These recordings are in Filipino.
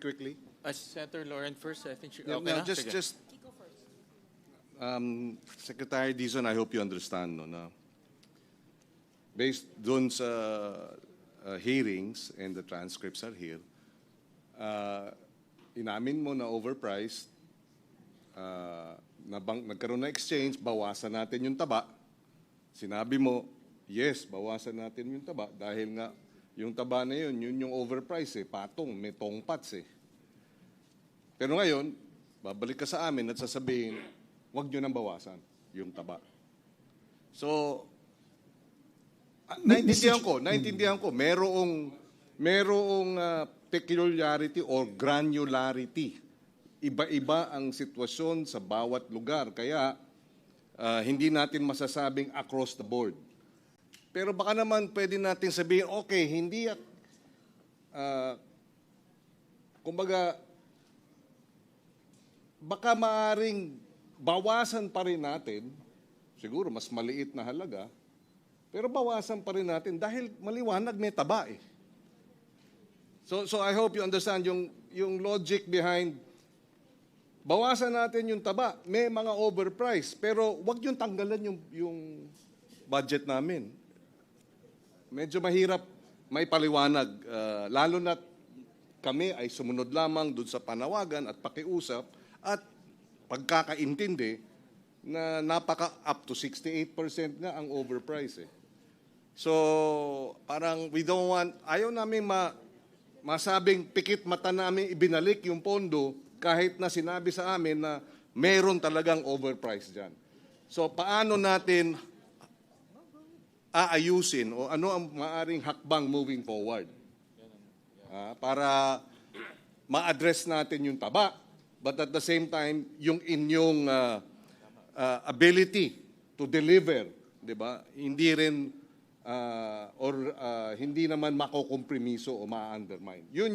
quickly. Senator Lauren first, I think No, okay na? just, Sige. just, Secretary Dizon, I hope you understand, no, na based dun sa hearings and the transcripts are here, inamin mo na overpriced, nagkaroon na exchange, bawasan natin yung taba. Sinabi mo, yes, bawasan natin yung taba dahil nga yung taba na yun yung overpriced patong, may tongpats Pero ngayon, babalik ka sa amin at sasabihin, huwag nyo nang bawasan yung taba. So, naintindihan ko, merong peculiarity or granularity. Iba-iba ang sitwasyon sa bawat lugar. Kaya, hindi natin masasabing across the board. Pero baka naman pwede natin sabihin, okay, hindi, kumbaga, baka maaring bawasan pa rin natin, siguro mas maliit na halaga, pero bawasan pa rin natin dahil maliwanag may taba So I hope you understand yung logic behind bawasan natin yung taba, may mga overprice, pero wag yung tanggalan yung budget namin. Medyo mahirap may paliwanag, lalo na kami ay sumunod lamang dun sa panawagan at pakiusap at pagkakaintindi na up to 68% nga ang overprice So, parang we don't want, ayaw namin masabing pikit mata namin ibinalik yung pondo kahit na sinabi sa amin na meron talagang overprice dyan. So, paano natin aayusin o ano ang maaring hakbang moving forward? Para ma-address natin yung taba, but at the same time, yung inyong ability to deliver, di ba? Hindi rin, hindi naman makokompromiso o ma-undermine. Yun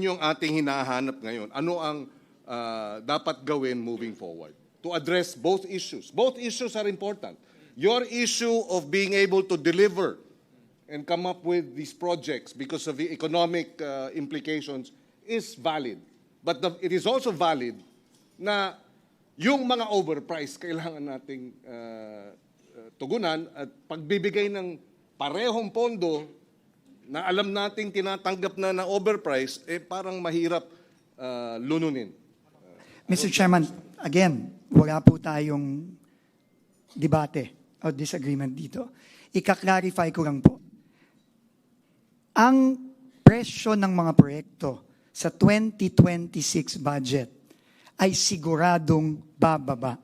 yung ating hinahanap ngayon. Ano ang dapat gawin moving forward? To address both issues. Both issues are important. Your issue of being able to deliver and come up with these projects because of the economic implications is valid. But it is also valid na yung mga overpriced kailangan nating tugunan at pagbibigay ng parehong pondo na alam nating tinatanggap na overpriced, parang mahirap lununin. Mr. Chairman, again, wala po tayong debate o disagreement dito. Ika-clarify ko lang po. Ang presyo ng mga proyekto sa 2026 budget ay siguradong bababa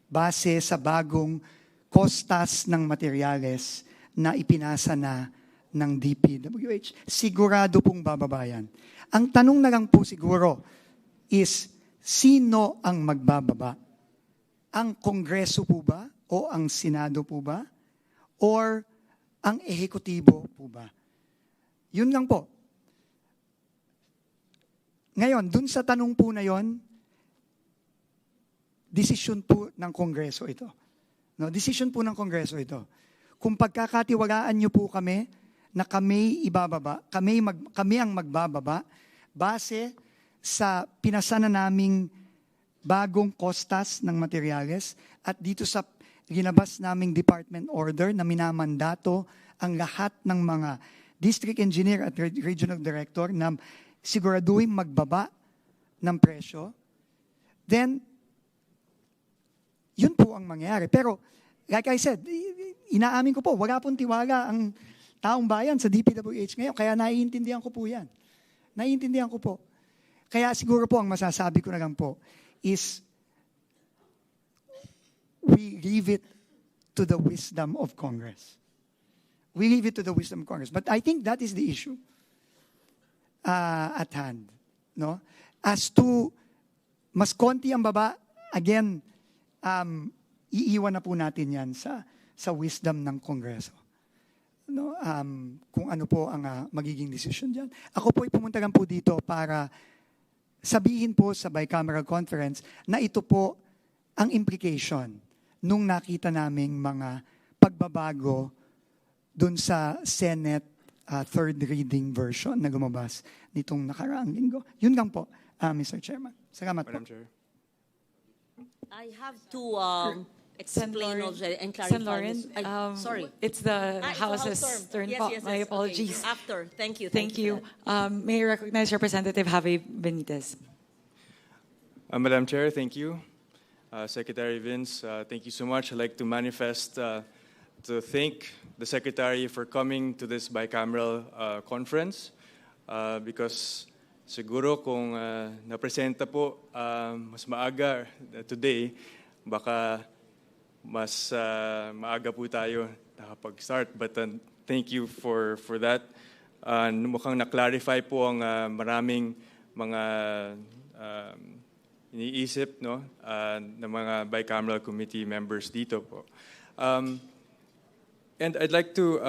base sa bagong kostas ng materyales na ipinasa na ng DPWH. Sigurado pong bababa yan. Ang tanong na lang po siguro is, sino ang magbababa? Ang Kongreso po ba? O ang Senado po ba? Or ang Ehekutibo po ba? Yun lang po. Ngayon, dun sa tanong po na yon, desisyon po ng Kongreso ito. No, desisyon po ng Kongreso ito. Kung pagkakatiwalaan niyo po kami na kami ibababa, kami ang magbababa base sa pinasa na naming bagong kostas ng materyales at dito sa ginabas naming department order na minamandato ang lahat ng mga district engineer at regional director na siguraduhin magbaba ng presyo, then yun po ang mangyayari. Pero, like I said, inaamin ko po, wala pong tiwala ang taong bayan sa DPWH ngayon, kaya naiintindihan ko po yan. Naiintindihan ko po. Kaya siguro po ang masasabi ko na lang po is we leave it to the wisdom of Congress. We leave it to the wisdom of Congress. But I think that is the issue at hand. No? As to mas konti ang baba, again, iiwan na po natin yan sa wisdom ng Kongreso. No? Kung ano po ang magiging decision dyan. Ako po ay pumunta lang po dito para sabihin po sa bicameral conference na ito po ang implication nung nakita naming mga pagbabago dun sa Senate third reading version na lumabas nitong nakaraang linggo. Yun lang po, Mr. Chairman. Salamat po. Madam Chair. I have to Sen. explain Lauren- also and Sen. clarify Lauren, this. Sorry. It's the It's House's House term. turn Yes, po. yes, My yes. apologies. Okay. After. Thank you. Thank you. for that. May I recognize Representative Javi Benitez. Madam Chair, thank you. Secretary Vince, thank you so much. I'd like to manifest to thank the Secretary for coming to this bicameral conference because siguro kung napresenta po mas maaga today, baka mas maaga po tayo nakapag-start. But thank you for that. Mukhang na-clarify po ang maraming mga iniisip ng mga bicameral committee members dito po. And I'd like to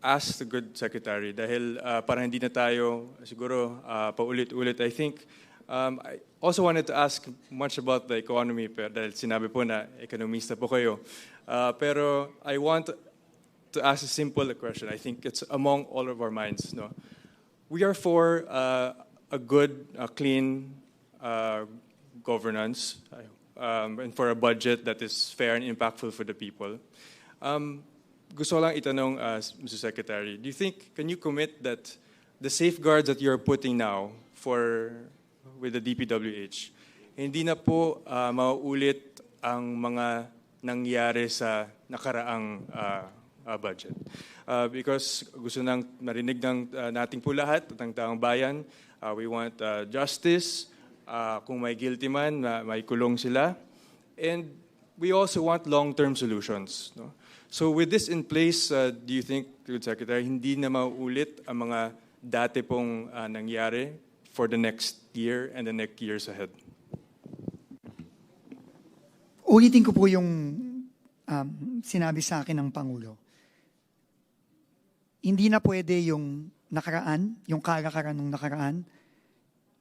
ask the good secretary dahil para hindi na tayo siguro paulit-ulit. I think I also wanted to ask much about the economy dahil sinabi po na ekonomista po kayo. Pero I want to ask a simple question. I think it's among all of our minds. No? We are for a good, clean governance and for a budget that is fair and impactful for the people. Gusto lang itanong, Mr. Secretary, can you commit that the safeguards that you're putting now with the DPWH, hindi na po mauulit ang mga nangyari sa nakaraang budget? Because gusto nang marinig ng nating po lahat, ng taong bayan, we want justice, kung may guilty man, may kulong sila. And we also want long-term solutions. No? So with this in place, do you think, good Secretary, hindi na mauulit ang mga dati pong nangyari for the next year and the next years ahead? Ulitin ko po yung sinabi sa akin ng Pangulo. Hindi na pwede yung nakaraan, yung kalakaran ng nakaraan,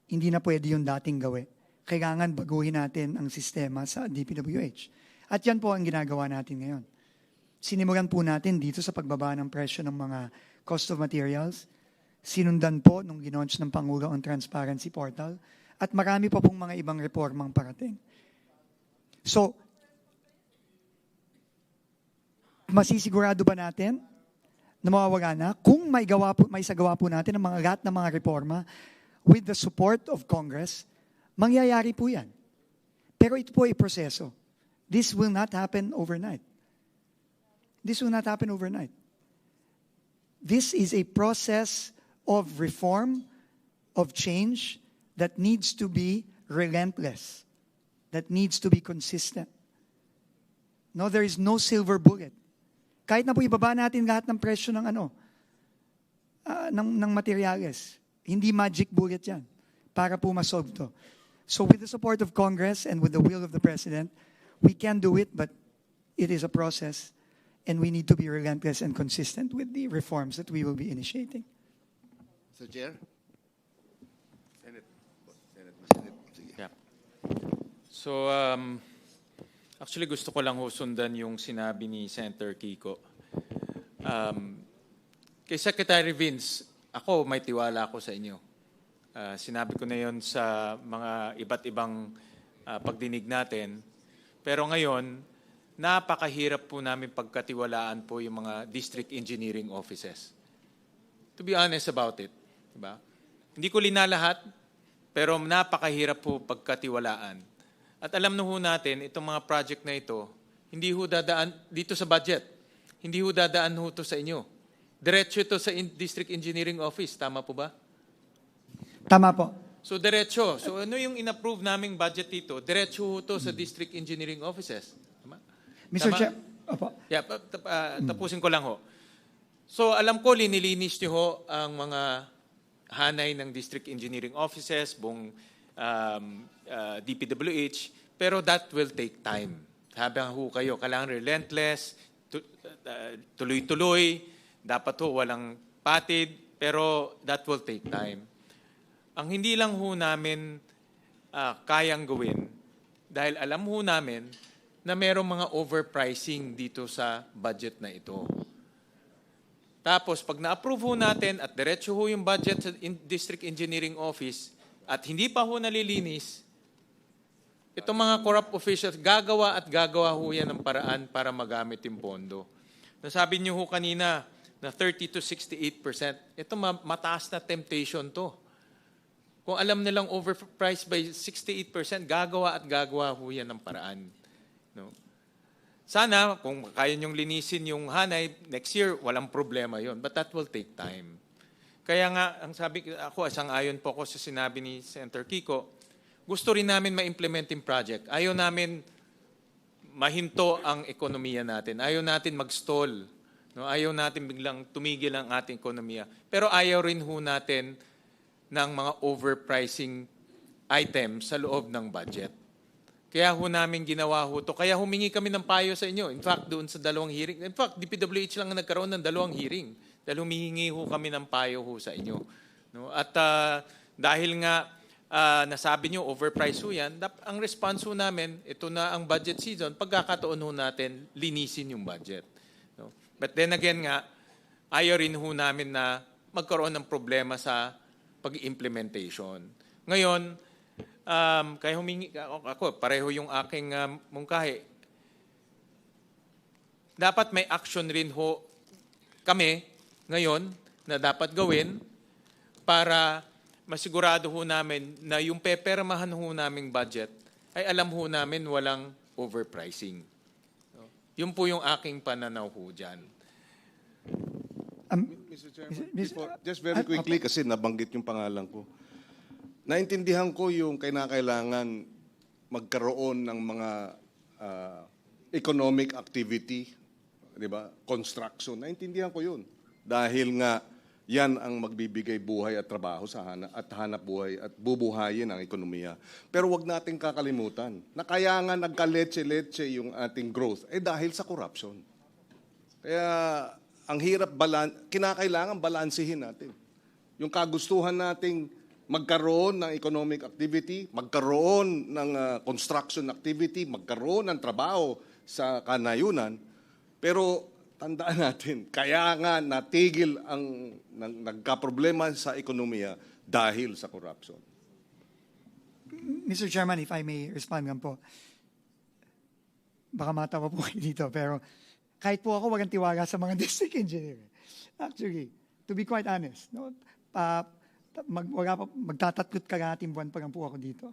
hindi na pwede yung dating gawi. Kailangan baguhin natin ang sistema sa DPWH. At yan po ang ginagawa natin ngayon. Sinimulan po natin dito sa pagbaba ng presyo ng mga cost of materials. Sinundan po nung ginaunch ng Pangulo ang Transparency Portal. At marami pa pong mga ibang reformang parating. So, masisigurado ba natin na mawawala na kung may sagawa po natin ang mga lahat ng mga reforma with the support of Congress, mangyayari po yan. Pero ito po ay proseso. This will not happen overnight. This will not happen overnight. This is a process of reform, of change that needs to be relentless, that needs to be consistent. No, there is no silver bullet. Kahit na po ibaba natin lahat ng presyo ng ng materyales, hindi magic bullet yan para po masolve to. So with the support of Congress and with the will of the President, we can do it, but it is a process and we need to be relentless and consistent with the reforms that we will be initiating. Mr. Chair? Senate. Sige. Yeah. So, actually gusto ko lang sundan yung sinabi ni Senator Kiko. Kay Secretary Vince, ako may tiwala ako sa inyo. Sinabi ko na yon sa mga iba't ibang pagdinig natin. Pero ngayon, napakahirap po namin pagkatiwalaan po yung mga district engineering offices. To be honest about it. Diba? Hindi ko linalahat, pero napakahirap po pagkatiwalaan. At alam na ho natin, itong mga project na ito, hindi ho dadaan dito sa budget. Hindi ho dadaan ho ito sa inyo. Diretso ito sa District Engineering Office. Tama po ba? Tama po. So, diretso. So, ano yung in-approve naming budget dito? Diretso ho ito sa District Engineering Offices. Tama? Mr. Tama? Chair, opo. Yeah, tapusin ko lang ho. So, alam ko, linilinis niyo ho ang mga hanay ng District Engineering Offices, buong DPWH, pero that will take time. Habang ho kayo, kailangan relentless, tuloy-tuloy, dapat ho walang patid, pero that will take time. Ang hindi lang ho namin kayang gawin, dahil alam ho namin na merong mga overpricing dito sa budget na ito. Tapos pag na-approve ho natin at diretso ho yung budget sa District Engineering Office at hindi pa ho nalilinis, itong mga corrupt officials, gagawa at gagawa ho yan ng paraan para magamit yung pondo. Nasabi niyo ho kanina na 30 to 68%. Ito mataas na temptation to. Kung alam nilang overpriced by 68%, gagawa at gagawa ho yan ng paraan. No? Sana, kung kaya niyong linisin yung hanay, next year, walang problema yon. But that will take time. Kaya nga, ang sabi ako, sang-ayon po ako sa sinabi ni Senator Kiko, gusto rin namin ma-implement yung project. Ayaw namin mahinto ang ekonomiya natin. Ayaw natin mag-stall. No? Ayaw natin biglang tumigil ang ating ekonomiya. Pero ayaw rin ho natin ng mga overpricing items sa loob ng budget. Kaya ho namin ginawa ho to. Kaya humingi kami ng payo sa inyo. In fact, doon sa 2 hearing. In fact, DPWH lang ang nagkaroon ng 2 hearing. Dahil humihingi ho kami ng payo ho sa inyo. No? At dahil nga nasabi nyo, overprice ho yan, ang response ho namin, ito na ang budget season, pagkakataon ho natin, linisin yung budget. No? But then again nga, ayaw rin ho namin na magkaroon ng problema sa pag-implementation. Ngayon, kaya humingi ako, pareho yung aking mungkahi. Dapat may action rin ho kami ngayon na dapat gawin para masigurado ho namin na yung pepermahan ho naming budget ay alam ho namin walang overpricing. Yun po yung aking pananaw ho dyan. Mr. Chairman, just very quickly kasi nabanggit yung pangalan ko. Naintindihan ko yung kinakailangan magkaroon ng mga economic activity, di ba? Construction. Naintindihan ko yun. Dahil nga yan ang magbibigay buhay at trabaho sa hanap buhay at bubuhayin ang ekonomiya. Pero wag nating kakalimutan na kaya nga nagkaletse-letse yung ating growth dahil sa corruption. Kaya ang hirap kinakailangan balansehin natin. Yung kagustuhan nating magkaroon ng economic activity, magkaroon ng construction activity, magkaroon ng trabaho sa kanayunan, pero tandaan natin, kaya nga natigil ang nagkaproblema sa ekonomiya dahil sa corruption. Mr. Chairman, if I may respond nga po. Baka matawa po kayo dito, pero kahit po ako wagang tiwala sa mga district engineer. Actually, to be quite honest, no? Magtatatlot kalahating buwan pa lang po ako dito.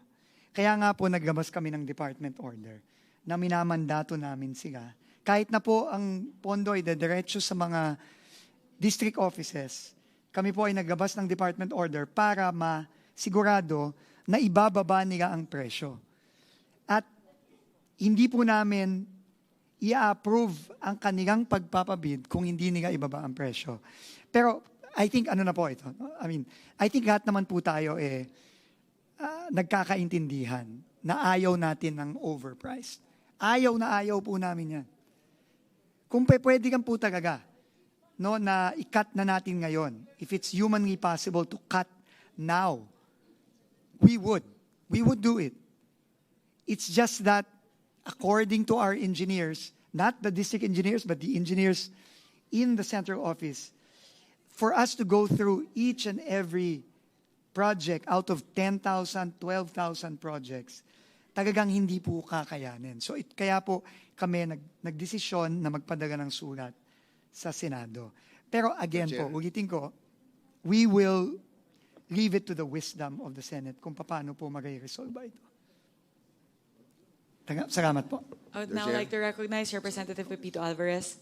Kaya nga po naglabas kami ng department order na minamandato namin sila. Kahit na po ang pondo ay dediretso sa mga district offices, kami po ay naglabas ng department order para masigurado na ibababa nila ang presyo. At hindi po namin i-approve ang kanilang pagpapabid kung hindi nila ibaba ang presyo. Pero I think ano na po ito. I think lahat naman po tayo nagkakaintindihan na ayaw natin ng overpriced. Ayaw na ayaw po namin yan. Kung pwede kang po talaga, no, na i-cut na natin ngayon, if it's humanly possible to cut now, we would. We would do it. It's just that according to our engineers, not the district engineers, but the engineers in the central office, for us to go through each and every project out of 10,000, 12,000 projects, talagang hindi po kakayanin. So kaya po kami nagdesisyon na magpadala ng sulat sa Senado. Pero again po, ulitin ko, we will leave it to the wisdom of the Senate kung paano po mag-resolve ito. Salamat po. I would now like to recognize Representative Pepito Alvarez.